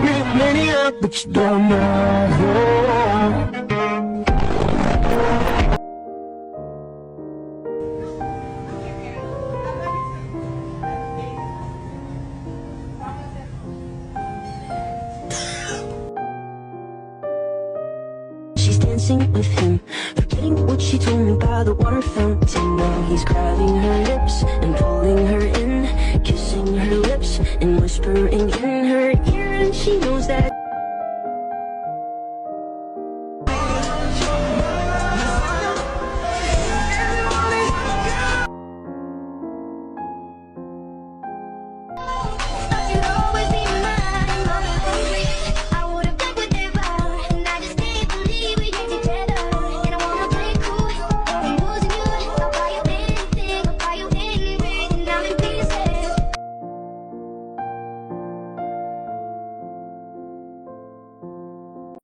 maniac, but you don't know. She's dancing with him, forgetting what she told me by the water fountain. Now he's grabbing her lips and pulling her in, kissing her lips and whispering in her ear, and she knows that